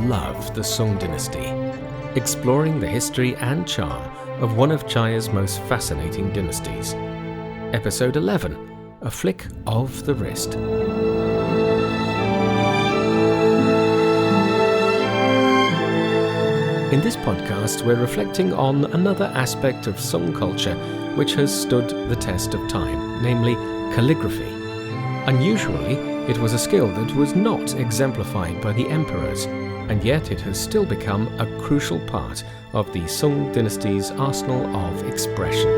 love the Song Dynasty, exploring the history and charm of one of China's most fascinating dynasties. Episode 11, A Flick of the Wrist. In this podcast, we're reflecting on another aspect of Song culture which has stood the test of time, namely calligraphy. Unusually, it was a skill that was not exemplified by the emperors, and yet it has still become a crucial part of the Song Dynasty's arsenal of expression.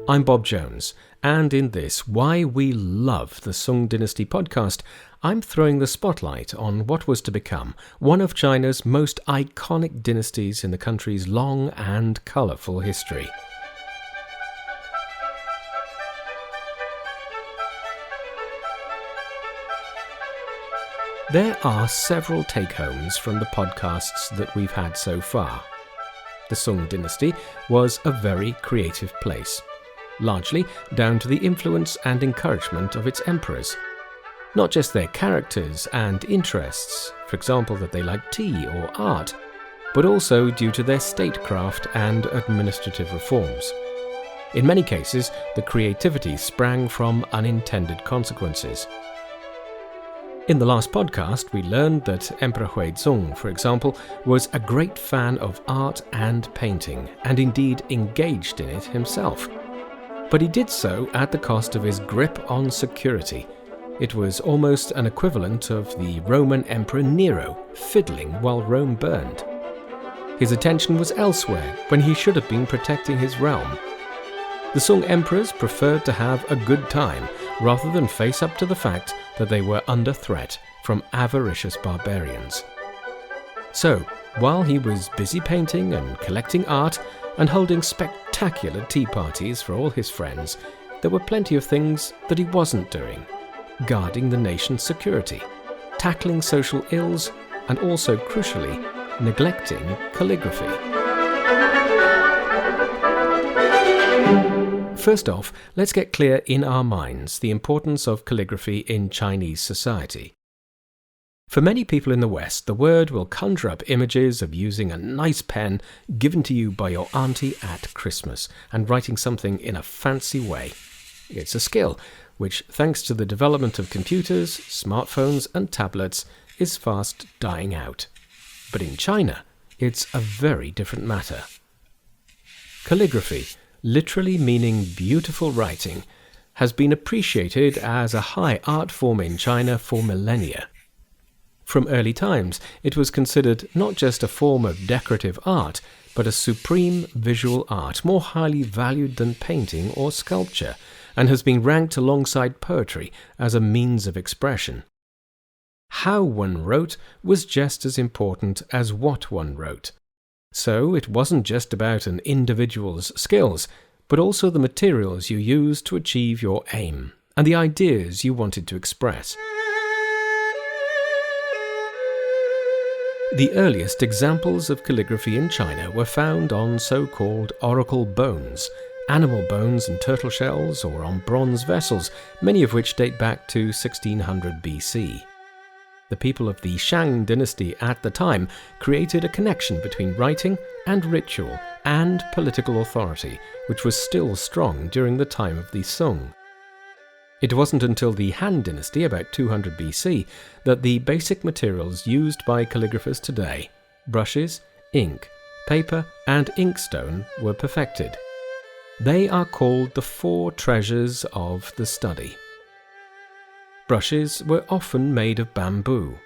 I'm Bob Jones, and in this Why We Love the Song Dynasty podcast, I'm throwing the spotlight on what was to become one of China's most iconic dynasties in the country's long and colourful history. There are several take-homes from the podcasts that we've had so far. The Song Dynasty was a very creative place, largely down to the influence and encouragement of its emperors. Not just their characters and interests, for example that they liked tea or art, but also due to their statecraft and administrative reforms. In many cases, the creativity sprang from unintended consequences. In the last podcast, we learned that Emperor Huizong, for example, was a great fan of art and painting, and indeed engaged in it himself. But he did so at the cost of his grip on security. It was almost an equivalent of the Roman Emperor Nero fiddling while Rome burned. His attention was elsewhere when he should have been protecting his realm. The Song emperors preferred to have a good time rather than face up to the fact that they were under threat from avaricious barbarians. So, while he was busy painting and collecting art and holding spectacular tea parties for all his friends, there were plenty of things that he wasn't doing. Guarding the nation's security, tackling social ills, and also, crucially, neglecting calligraphy. First off, let's get clear in our minds the importance of calligraphy in Chinese society. For many people in the West, the word will conjure up images of using a nice pen given to you by your auntie at Christmas and writing something in a fancy way. It's a skill which, thanks to the development of computers, smartphones and tablets, is fast dying out. But in China, it's a very different matter. Calligraphy, literally meaning beautiful writing, has been appreciated as a high art form in China for millennia. From early times, it was considered not just a form of decorative art, but a supreme visual art, more highly valued than painting or sculpture, and has been ranked alongside poetry as a means of expression. How one wrote was just as important as what one wrote. So it wasn't just about an individual's skills, but also the materials you used to achieve your aim, and the ideas you wanted to express. The earliest examples of calligraphy in China were found on so-called oracle bones, animal bones and turtle shells, or on bronze vessels, many of which date back to 1600 BC. The people of the Shang dynasty at the time created a connection between writing and ritual and political authority, which was still strong during the time of the Song. It wasn't until the Han dynasty, about 200 BC, that the basic materials used by calligraphers today, brushes, ink, paper, and inkstone, were perfected. They are called the four treasures of the study. Brushes were often made of bamboo,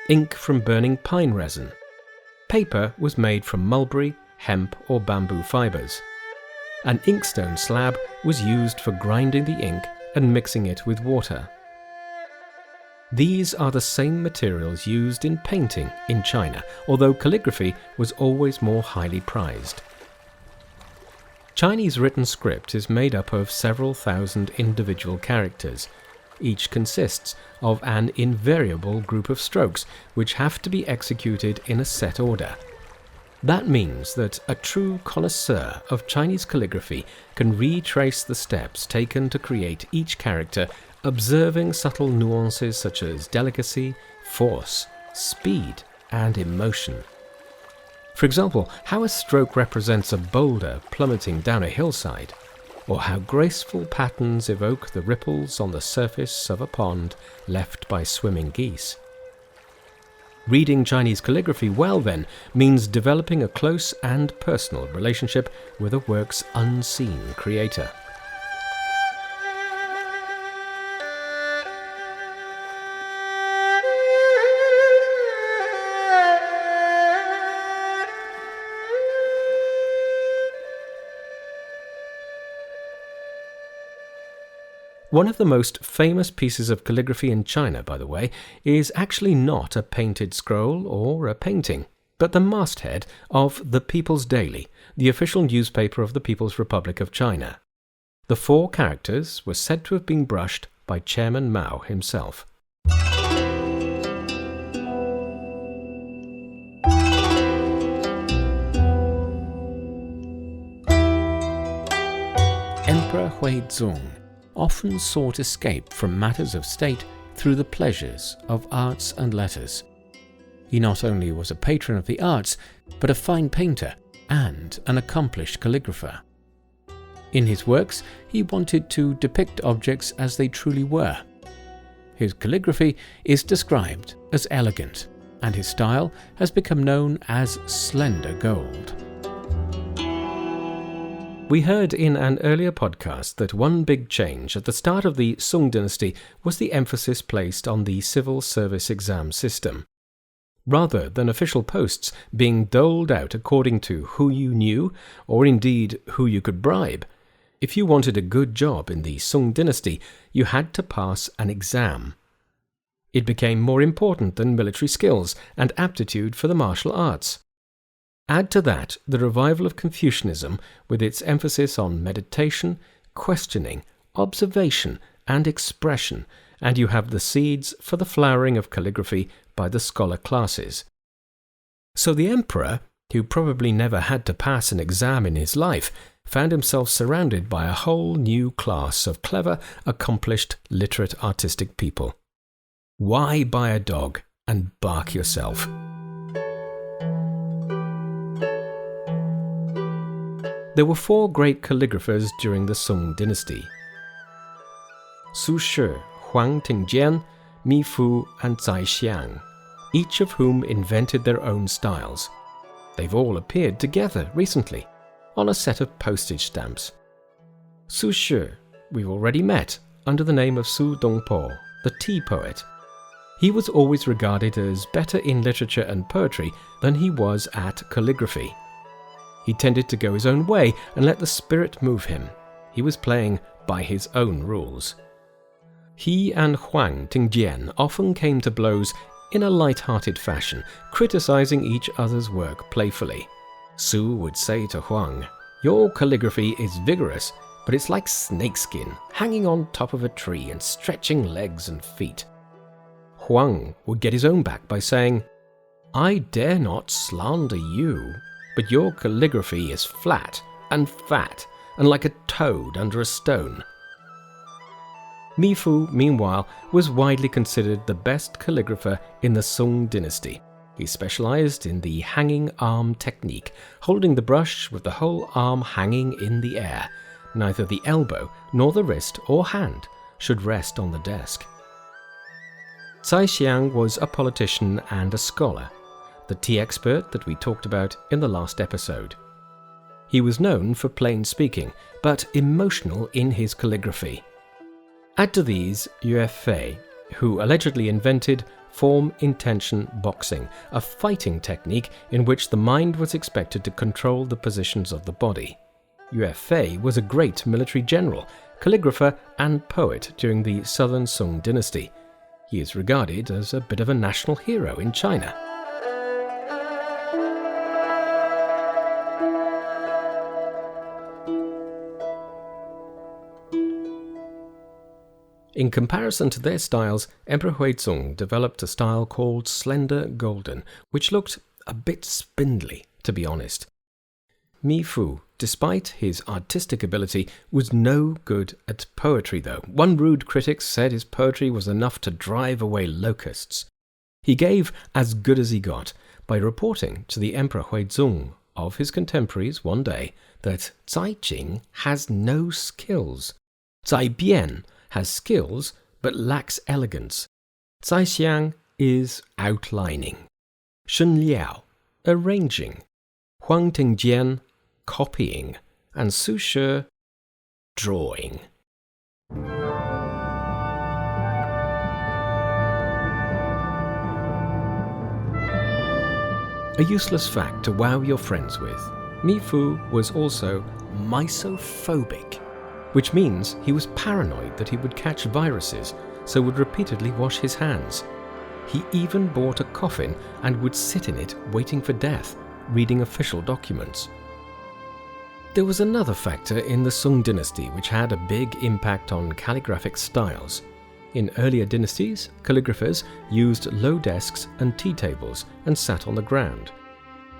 ink from burning pine resin. Paper was made from mulberry, hemp, or bamboo fibers. An inkstone slab was used for grinding the ink and mixing it with water. These are the same materials used in painting in China, although calligraphy was always more highly prized. Chinese written script is made up of several thousand individual characters. Each consists of an invariable group of strokes which have to be executed in a set order. That means that a true connoisseur of Chinese calligraphy can retrace the steps taken to create each character observing subtle nuances such as delicacy, force, speed, and emotion. For example, how a stroke represents a boulder plummeting down a hillside, or how graceful patterns evoke the ripples on the surface of a pond left by swimming geese. Reading Chinese calligraphy well, then, means developing a close and personal relationship with a work's unseen creator. One of the most famous pieces of calligraphy in China, by the way, is actually not a painted scroll or a painting, but the masthead of The People's Daily, the official newspaper of the People's Republic of China. The 4 characters were said to have been brushed by Chairman Mao himself. Emperor Huizong often sought escape from matters of state through the pleasures of arts and letters. He not only was a patron of the arts, but a fine painter and an accomplished calligrapher. In his works, he wanted to depict objects as they truly were. His calligraphy is described as elegant, and his style has become known as slender gold. We heard in an earlier podcast that one big change at the start of the Song Dynasty was the emphasis placed on the civil service exam system. Rather than official posts being doled out according to who you knew, or indeed who you could bribe, if you wanted a good job in the Song Dynasty, you had to pass an exam. It became more important than military skills and aptitude for the martial arts. Add to that the revival of Confucianism with its emphasis on meditation, questioning, observation, and expression, and you have the seeds for the flowering of calligraphy by the scholar classes. So the emperor, who probably never had to pass an exam in his life, found himself surrounded by a whole new class of clever, accomplished, literate, artistic people. Why buy a dog and bark yourself? There were 4 great calligraphers during the Song Dynasty: Su Shi, Huang Tingjian, Mi Fu, and Zai Xiang, each of whom invented their own styles. They've all appeared together recently on a set of postage stamps. Su Shi we've already met under the name of Su Dongpo, the tea poet. He was always regarded as better in literature and poetry than he was at calligraphy. He tended to go his own way and let the spirit move him. He was playing by his own rules. He and Huang Tingjian often came to blows in a light-hearted fashion, criticizing each other's work playfully. Su would say to Huang, "Your calligraphy is vigorous, but it's like snakeskin, hanging on top of a tree and stretching legs and feet." Huang would get his own back by saying, "I dare not slander you, but your calligraphy is flat and fat and like a toad under a stone." Mi Fu, meanwhile, was widely considered the best calligrapher in the Song Dynasty. He specialized in the hanging arm technique, holding the brush with the whole arm hanging in the air. Neither the elbow nor the wrist or hand should rest on the desk. Zai Xiang was a politician and a scholar, the tea expert that we talked about in the last episode. He was known for plain speaking, but emotional in his calligraphy. Add to these Yue Fei, who allegedly invented form-intention boxing, a fighting technique in which the mind was expected to control the positions of the body. Yue Fei was a great military general, calligrapher, and poet during the Southern Song Dynasty. He is regarded as a bit of a national hero in China. In comparison to their styles, Emperor Huizong developed a style called slender golden, which looked a bit spindly, to be honest. Mi Fu despite his artistic ability, was no good at poetry, though. One rude critic said his poetry was enough to drive away locusts. He gave as good as he got by reporting to the Emperor Huizong of his contemporaries one day that Zai Jing has no skills. Zai Bian has skills but lacks elegance. Zai Xiang is outlining. Shen Liao, arranging. Huang Tingjian, copying. And Su She, drawing. A useless fact to wow your friends with. Mi Fu was also misophobic, which means he was paranoid that he would catch viruses, so would repeatedly wash his hands. He even bought a coffin and would sit in it waiting for death, reading official documents. There was another factor in the Song Dynasty which had a big impact on calligraphic styles. In earlier dynasties, calligraphers used low desks and tea tables and sat on the ground.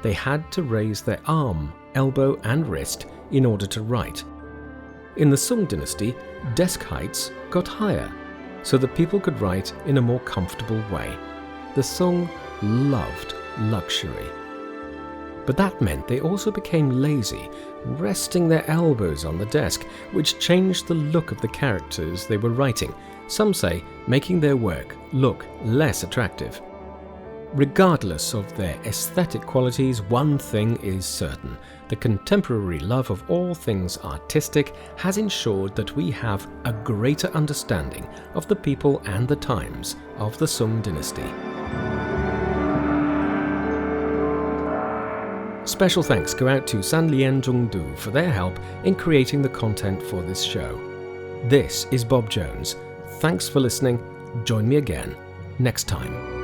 They had to raise their arm, elbow and wrist in order to write. In the Song Dynasty, desk heights got higher so that people could write in a more comfortable way. The Song loved luxury. But that meant they also became lazy, resting their elbows on the desk, which changed the look of the characters they were writing, some say making their work look less attractive. Regardless of their aesthetic qualities, one thing is certain. The contemporary love of all things artistic has ensured that we have a greater understanding of the people and the times of the Song Dynasty. Special thanks go out to Sanlian Zhongdu for their help in creating the content for this show. This is Bob Jones. Thanks for listening. Join me again next time.